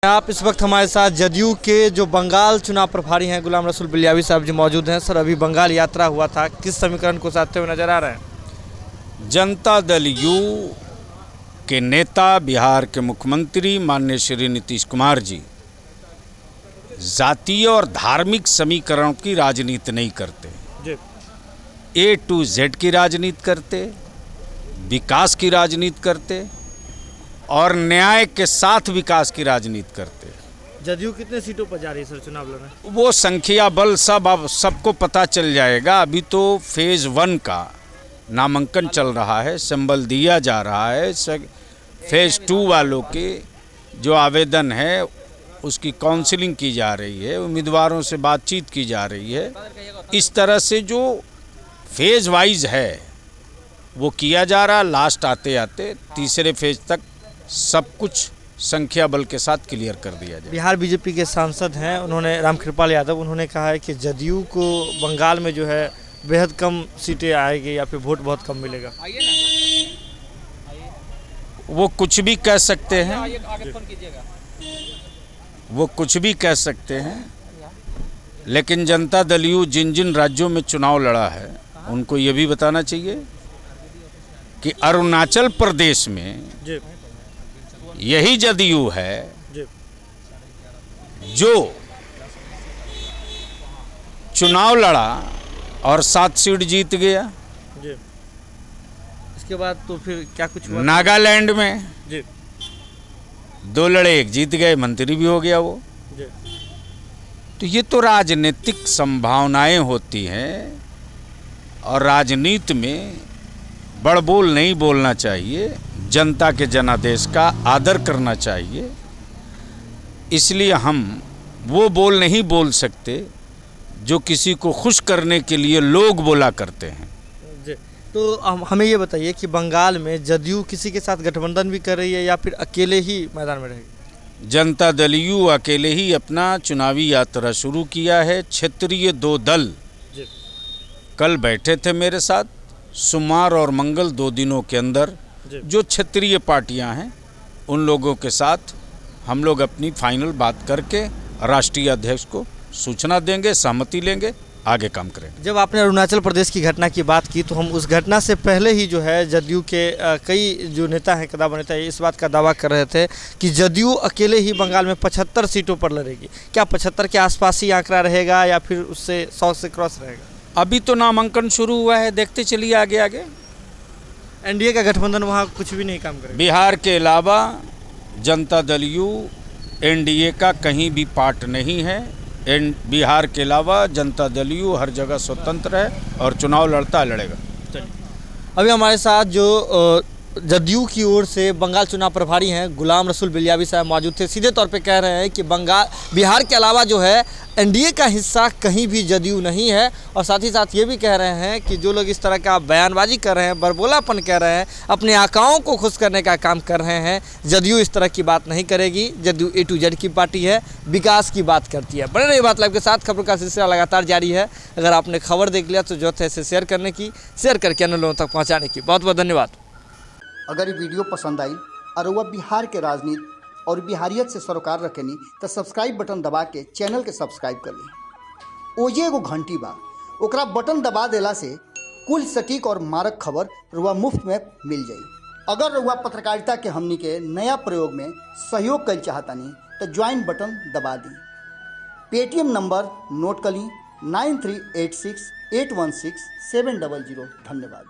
आप इस वक्त हमारे साथ जदयू के जो बंगाल चुनाव प्रभारी हैं गुलाम रसूल बिलियावी साहब जी मौजूद हैं। सर, अभी बंगाल यात्रा हुआ था, किस समीकरण को साधते हुए नजर आ रहे हैं? जनता दल यू के नेता बिहार के मुख्यमंत्री माननीय श्री नीतीश कुमार जी जातीय और धार्मिक समीकरणों की राजनीति नहीं करते जी। A to Z की राजनीति करते, विकास की राजनीति करते और न्याय के साथ विकास की राजनीति करते। जदयू कितने सीटों पर जा रही है सर चुनाव लड़ने? वो संख्या बल सब अब सबको पता चल जाएगा। अभी तो फेज़ 1 का नामांकन चल रहा है, संबल दिया जा रहा है। फेज़ 2 वालों के जो आवेदन है उसकी काउंसलिंग की जा रही है, उम्मीदवारों से बातचीत की जा रही है। इस तरह से जो फेज़ वाइज है वो किया जा रहा। लास्ट आते आते तीसरे फेज तक सब कुछ संख्या बल के साथ क्लियर कर दिया जाए। बिहार बीजेपी के सांसद हैं, उन्होंने रामकृपाल यादव, उन्होंने कहा है कि जदयू को बंगाल में जो है बेहद कम सीटें आएगी या फिर वोट बहुत कम मिलेगा। वो कुछ भी कह सकते हैं, वो कुछ भी कह सकते हैं, लेकिन जनता दल यू जिन जिन राज्यों में चुनाव लड़ा है उनको ये भी बताना चाहिए कि अरुणाचल प्रदेश में यही जदयू है जो चुनाव लड़ा और 7 सीट जीत गया। इसके बाद तो फिर क्या कुछ हुआ? नागालैंड में 2 लड़े 1 जीत गए, मंत्री भी हो गया वो। तो ये तो राजनीतिक संभावनाएं होती हैं और राजनीति में बड़बोल नहीं बोलना चाहिए। जनता के जनादेश का आदर करना चाहिए। इसलिए हम वो बोल नहीं बोल सकते जो किसी को खुश करने के लिए लोग बोला करते हैं। तो हमें ये बताइए कि बंगाल में जदयू किसी के साथ गठबंधन भी कर रही है या फिर अकेले ही मैदान में रहेगी? जनता दल यू अकेले ही अपना चुनावी यात्रा शुरू किया है। क्षेत्रीय 2 दल कल बैठे थे मेरे साथ। सोमवार और मंगल 2 दिनों के अंदर जो क्षेत्रीय पार्टियां हैं उन लोगों के साथ हम लोग अपनी फाइनल बात करके राष्ट्रीय अध्यक्ष को सूचना देंगे, सहमति लेंगे, आगे काम करेंगे। जब आपने अरुणाचल प्रदेश की घटना की बात की तो हम उस घटना से पहले ही जो है जदयू के कई जो नेता हैं, कदावर नेता इस बात का दावा कर रहे थे कि जदयू अकेले ही बंगाल में 75 सीटों पर लड़ेगी। क्या 75 के आसपास ही आंकड़ा रहेगा या फिर उससे 100 से क्रॉस रहेगा? अभी तो नामांकन शुरू हुआ है, देखते चलिए आगे आगे। एनडीए का गठबंधन वहाँ कुछ भी नहीं काम करेगा। बिहार के अलावा जनता दल यू एनडीए का कहीं भी पार्ट नहीं है। बिहार के अलावा जनता दल यू हर जगह स्वतंत्र है और चुनाव लड़ेगा। अभी हमारे साथ जो जदयू की ओर से बंगाल चुनाव प्रभारी हैं गुलाम रसूल बिलियावी साहब मौजूद थे। सीधे तौर पे कह रहे हैं कि बिहार के अलावा जो है एनडीए का हिस्सा कहीं भी जदयू नहीं है। और साथ ही साथ ये भी कह रहे हैं कि जो लोग इस तरह का बयानबाजी कर रहे हैं, बरबोलापन कह रहे हैं, अपने आकाओं को खुश करने का काम कर रहे हैं, जदयू इस तरह की बात नहीं करेगी। जदयू A to Z की पार्टी है, विकास की बात करती है। बने रही बात लाइव के साथ, खबर का सिलसिला लगातार जारी है। अगर आपने खबर देख लिया तो जरूरत है इसे शेयर करने की, शेयर करके अन्य लोगों तक पहुँचाने की। बहुत बहुत धन्यवाद। अगर ये वीडियो पसंद आई और वह बिहार के राजनीति और बिहारियत से सरोकार रखेनी तो सब्सक्राइब बटन दबा के चैनल के सब्सक्राइब कर ली। ओजे एगो घंटी बा, ओकरा बटन दबा देला से कुल सटीक और मारक खबर रुआ मुफ्त में मिल जाई। अगर रुआ पत्रकारिता के हमनी के नया प्रयोग में सहयोग कर चाहतानी तो ज्वाइन बटन दबा दी। पेटीएम नंबर नोट कर ली 9386 816 700। धन्यवाद।